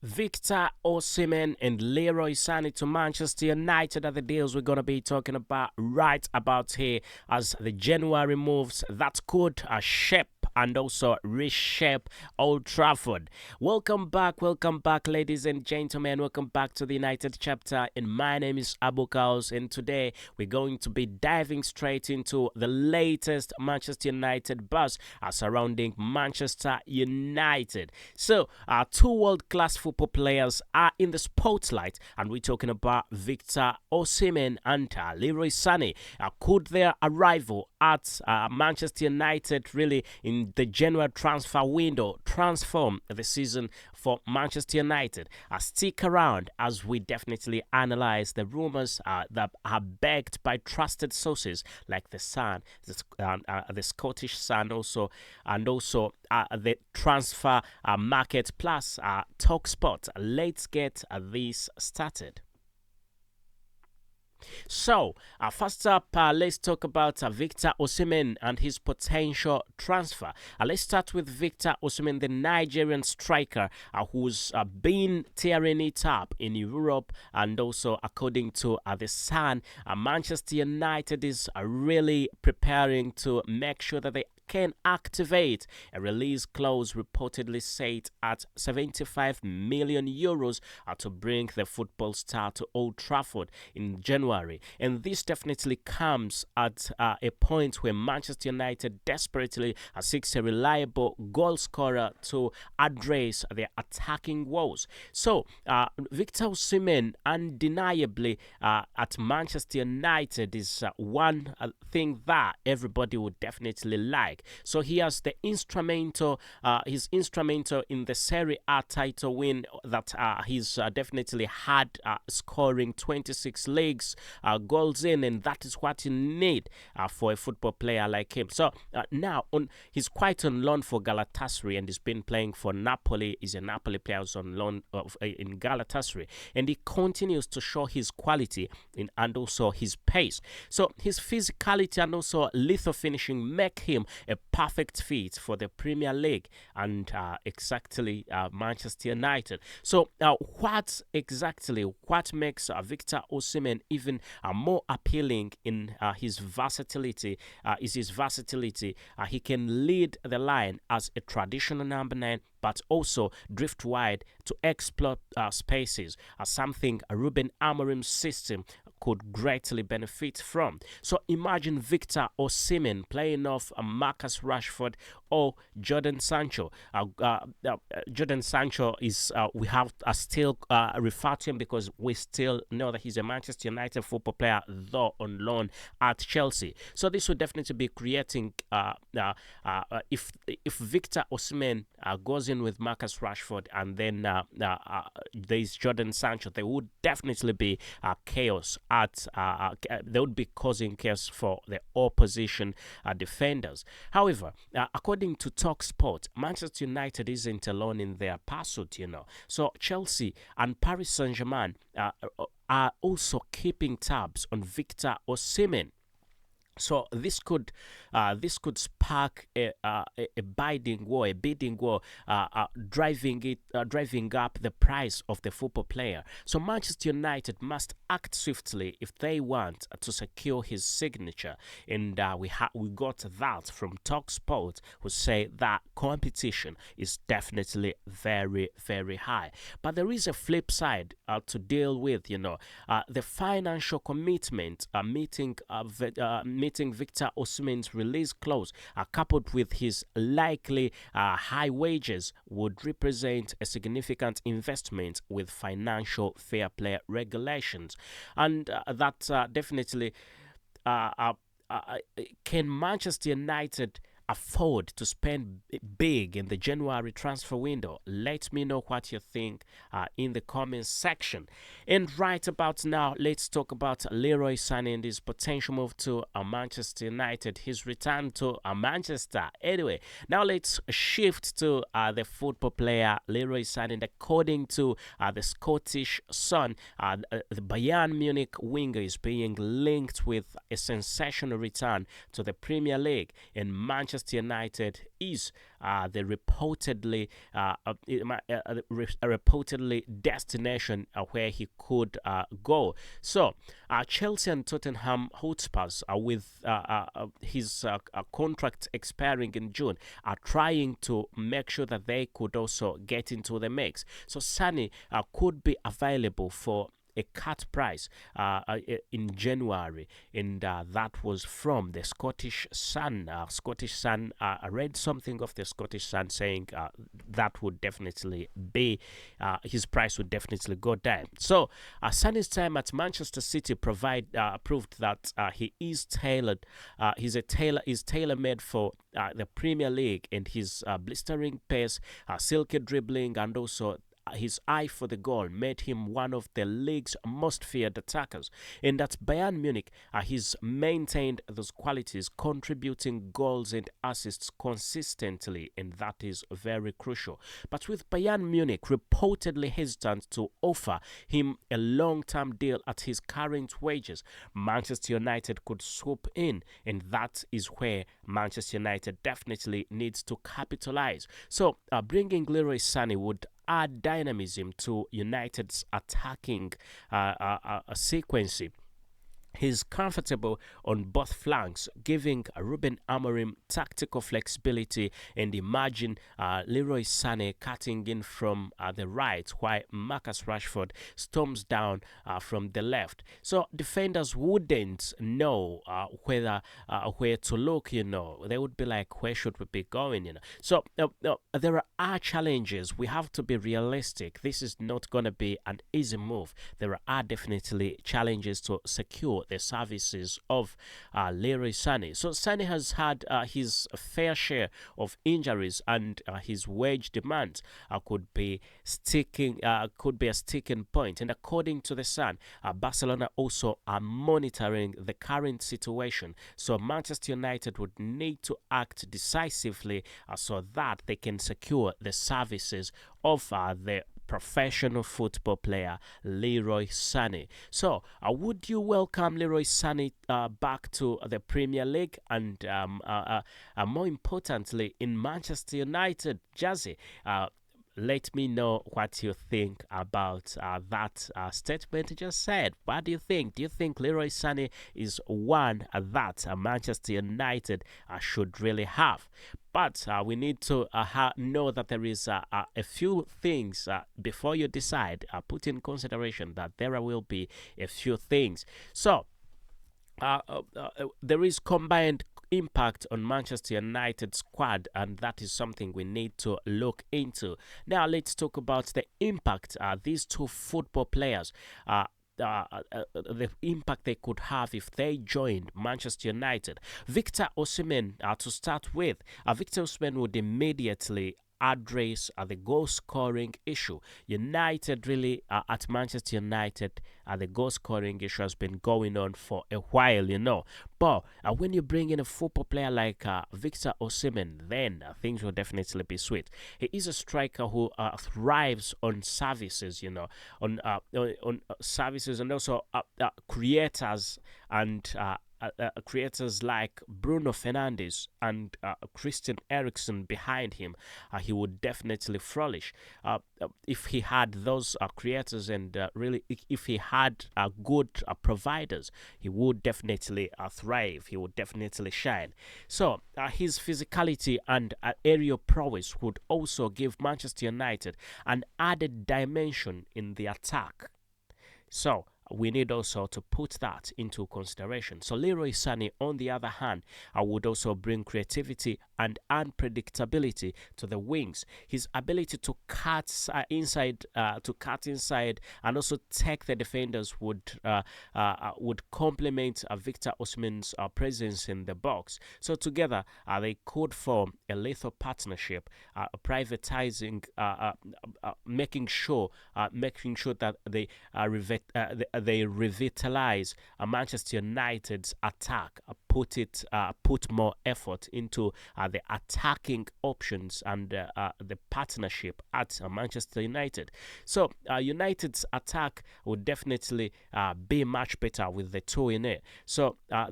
Victor Osimhen and Leroy Sane to Manchester United are the deals we're going to be talking about right about here as the January moves that could shape and also reshape Old Trafford. Welcome back, ladies and gentlemen. Welcome back to the United chapter. And my name is Abu Kaos, and today we're going to be diving straight into the latest Manchester United buzz surrounding Manchester United. So, two world-class football players are in the spotlight, and we're talking about Victor Osimhen and Leroy Sane. Could their arrival at Manchester United really in the January transfer window transform the season for Manchester United? Stick around as we definitely analyze the rumors that are backed by trusted sources like the Sun, the Scottish Sun, also the transfer market plus Talksport. Let's get this started. So, first up, let's talk about Victor Osimhen and his potential transfer. Let's start with Victor Osimhen, the Nigerian striker who's been tearing it up in Europe, and also, according to the Sun, Manchester United is really preparing to make sure that they can activate a release clause reportedly set at 75 million euros to bring the football star to Old Trafford in January. And this definitely comes at a point where Manchester United desperately seeks a reliable goal scorer to address their attacking woes. So, Victor Osimhen undeniably at Manchester United is one thing that everybody would definitely like. So he has the he's instrumental in the Serie A title win that he's definitely had, scoring 26 leagues goals in, and that is what you need for a football player like him. So now he's quite on loan for Galatasaray, and he's been playing for Napoli. He's a Napoli player who's on loan in Galatasaray, and he continues to show his quality and also his pace. So his physicality and also lethal finishing make him a perfect fit for the Premier League and exactly Manchester United. So, what makes Victor Osimhen even more appealing in his versatility is his versatility. He can lead the line as a traditional number 9, but also drift wide to explore spaces, something Ruben Amorim's system could greatly benefit from. So imagine Victor Osimhen playing off Marcus Rashford or Jordan Sancho. Jordan Sancho is, we have still referred to him because we still know that he's a Manchester United football player, though on loan at Chelsea. So this would definitely be creating, if Victor Osimhen goes in with Marcus Rashford and then there's Jordan Sancho, there would definitely be chaos they would be causing chaos for the opposition defenders. However, according to Talksport, Manchester United isn't alone in their pursuit, So Chelsea and Paris Saint-Germain are also keeping tabs on Victor Osimhen. So this could spark a bidding war, driving up the price of the football player. So Manchester United must act swiftly if they want to secure his signature. And we got that from Talksport, who say that competition is definitely very, very high. But there is a flip side to deal with. The financial commitment meeting Victor Osimhen's release clause, coupled with his likely high wages, would represent a significant investment with financial fair play regulations. And that definitely can Manchester United afford to spend big in the January transfer window? Let me know what you think in the comments section. And right about now, let's talk about Leroy Sane and his potential move to Manchester United, his return to Manchester. Anyway, now let's shift to the football player Leroy Sane. And according to the Scottish Sun, the Bayern Munich winger is being linked with a sensational return to the Premier League, and Manchester Manchester United is the reportedly destination where he could go. So Chelsea and Tottenham Hotspurs, with his contract expiring in June, are trying to make sure that they could also get into the mix. So Sane could be available for a cut price in January, and that was from the Scottish Sun. Scottish Sun, I read something of the Scottish Sun saying that would definitely be his price would definitely go down. So Sane's time at Manchester City proved that he is tailored. Is tailor made for the Premier League, and his blistering pace, silky dribbling, and also his eye for the goal made him one of the league's most feared attackers. And at Bayern Munich, he's maintained those qualities, contributing goals and assists consistently, and that is very crucial. But with Bayern Munich reportedly hesitant to offer him a long-term deal at his current wages, Manchester United could swoop in, and that is where Manchester United definitely needs to capitalize. So bringing Leroy Sane would add dynamism to United's attacking sequence. He's comfortable on both flanks, giving Ruben Amorim tactical flexibility, and imagine Leroy Sane cutting in from the right while Marcus Rashford storms down from the left. So defenders wouldn't know where to look, They would be like, where should we be going, So there are challenges. We have to be realistic. This is not going to be an easy move. There are definitely challenges to secure the services of Leroy Sane. So Sane has had his fair share of injuries, and his wage demands could be a sticking point. And according to the Sun, Barcelona also are monitoring the current situation. So Manchester United would need to act decisively so that they can secure the services of the professional football player Leroy Sane. So, would you welcome Leroy Sane back to the Premier League, and more importantly, in Manchester United jersey? Let me know what you think about that statement you just said. What do you think? Do you think Leroy Sane is one that Manchester United should really have? But we need to know that there is a few things before you decide. Put in consideration that there will be a few things. So, there is combined impact on Manchester United squad, and that is something we need to look into. Now let's talk about the impact these two football players the impact they could have if they joined Manchester United. Victor Osimhen, to start with, Victor Osimhen would immediately address the goal scoring issue. United really at Manchester United, the goal scoring issue has been going on for a while, But when you bring in a football player like Victor Osimhen, then things will definitely be sweet. He is a striker who thrives on services, on services, and also creators and creators like Bruno Fernandes and Christian Eriksen behind him. He would definitely flourish if he had those creators, and really if he had good providers. He would definitely thrive. He would definitely shine. So his physicality and aerial prowess would also give Manchester United an added dimension in the attack. So we need also to put that into consideration. So Leroy Sane, on the other hand, would also bring creativity and unpredictability to the wings. His ability to cut inside, and also take the defenders would complement Victor Osimhen's presence in the box. So together, they could form a lethal partnership, privatizing, making sure that they revitalize Manchester United's attack, put more effort into the attacking options and the partnership at Manchester United. So United's attack would definitely be much better with the two in it. So I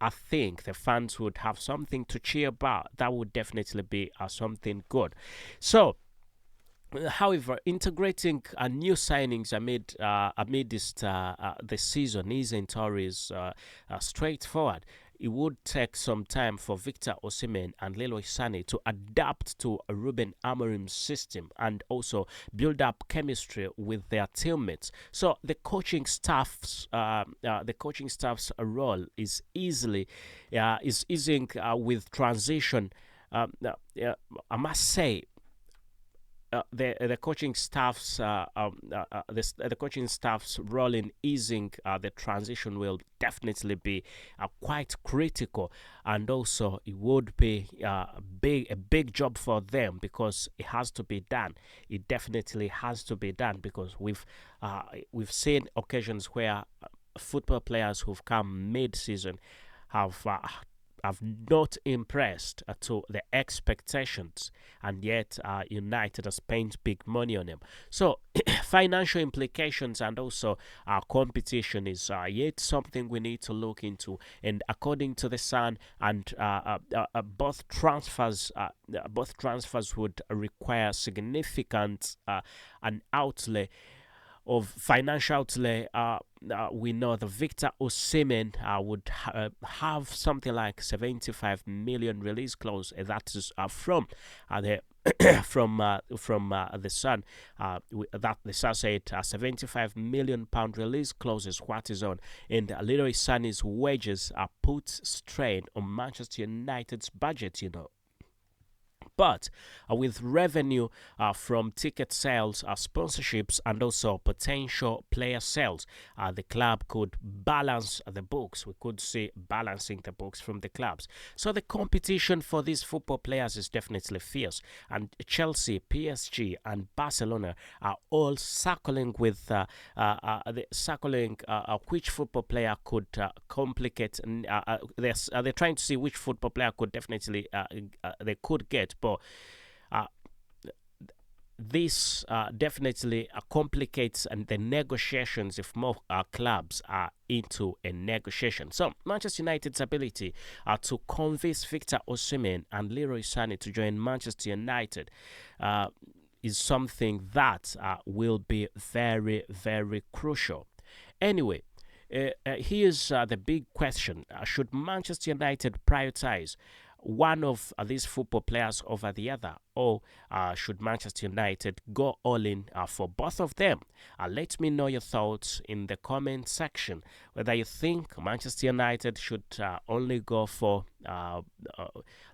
think the fans would have something to cheer about. That would definitely be something good. So however, integrating new signings amidst the season isn't always straightforward. It would take some time for Victor Osimhen and Leroy Sane to adapt to Ruben Amorim's system and also build up chemistry with their teammates. So the coaching staff's role is easing with transition. I must say the coaching staff's the coaching staff's role in easing the transition will definitely be quite critical, and also it would be a big job for them because it has to be done. It definitely has to be done because we've seen occasions where football players who've come mid-season have not impressed to the expectations, and yet United has spent big money on them. So, financial implications and also competition is yet something we need to look into. And according to the Sun, and both transfers would require significant an outlay of financial outlay. We know the Victor Osimhen would have something like 75 million release clause. That is from the the Sun. That the Sun said 75 million pound release clause is what is on, and Leroy Sane's wages put strain on Manchester United's budget. But with revenue from ticket sales, sponsorships, and also potential player sales, the club could balance the books. We could see balancing the books from the clubs. So the competition for these football players is definitely fierce. And Chelsea, PSG, and Barcelona are all circling with which football player could complicate. They're trying to see which football player could definitely they could get. But this definitely complicates the negotiations if more clubs are into a negotiation. So Manchester United's ability to convince Victor Osimhen and Leroy Sane to join Manchester United is something that will be very, very crucial. Anyway, here's the big question. Should Manchester United prioritize one of these football players over the other, or should Manchester United go all in for both of them? Let me know your thoughts in the comment section, whether you think Manchester United should only go for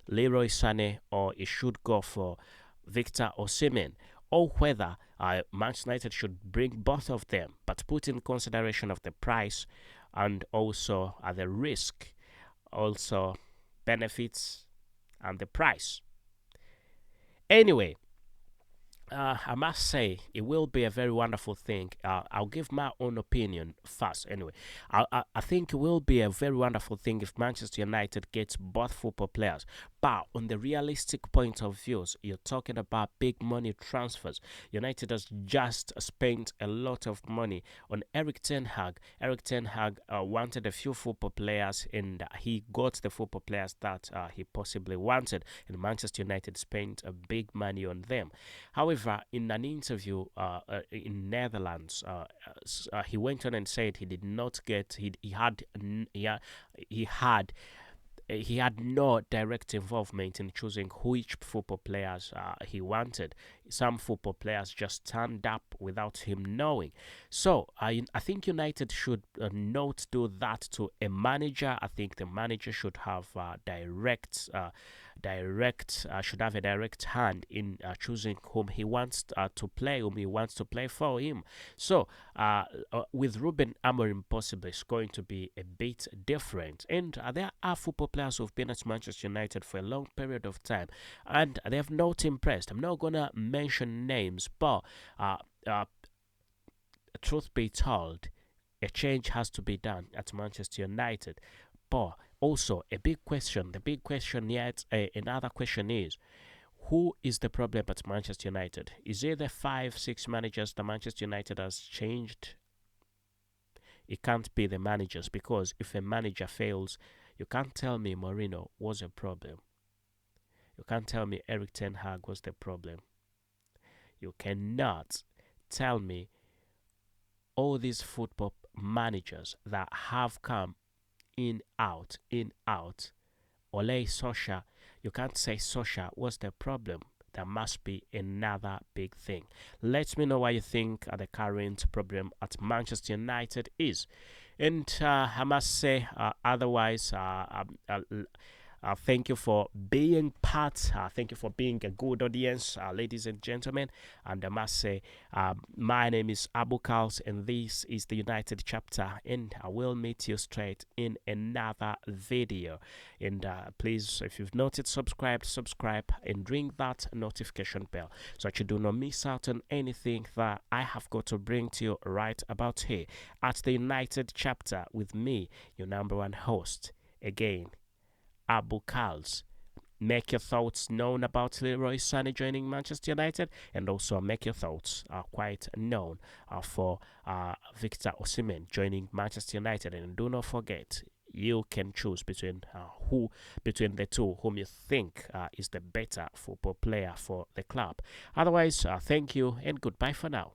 Leroy Sane, or it should go for Victor Osimhen, or whether Manchester United should bring both of them, but put in consideration of the price and also the risk, also benefits and the price. Anyway, I must say it will be a very wonderful thing. I'll give my own opinion first. Anyway, I think it will be a very wonderful thing if Manchester United gets both football players. But on the realistic point of views, you're talking about big money transfers. United has just spent a lot of money on Eric Ten Hag. Eric Ten Hag wanted a few football players, and he got the football players that he possibly wanted. And Manchester United spent a big money on them. However, in an interview in Netherlands, he went on and said he did not get he had no direct involvement in choosing which football players he wanted. Some football players just turned up without him knowing. So I think United should not do that to a manager. I think the manager should have should have a direct hand in choosing whom he wants to play, whom he wants to play for him. So with Ruben Amorim, possibly it's going to be a bit different. And there are football players who've been at Manchester United for a long period of time, and they have not impressed. I'm not gonna mention names, but truth be told, a change has to be done at Manchester United. But also a big question. The big question yet, another question is, who is the problem at Manchester United? Is it the 5, 6 managers that Manchester United has changed? It can't be the managers, because if a manager fails, you can't tell me Mourinho was a problem. You can't tell me Eric Ten Hag was the problem. You cannot tell me all these football managers that have come in, out, in, out. Ole Solskjaer, you can't say Solskjaer was the problem. There must be another big thing. Let me know what you think the current problem at Manchester United is. And I must say, otherwise, thank you for being part. Thank you for being a good audience, ladies and gentlemen. And I must say, my name is Abu KALS, and this is the United chapter. And I will meet you straight in another video. And please, if you've not yet subscribed, subscribe and ring that notification bell so that you do not miss out on anything that I have got to bring to you right about here at the United chapter with me, your number one host. Again, Abu KALS. Make your thoughts known about Leroy Sane joining Manchester United, and also make your thoughts quite known for Victor Osimhen joining Manchester United. And do not forget, you can choose between the two whom you think is the better football player for the club. Otherwise, thank you and goodbye for now.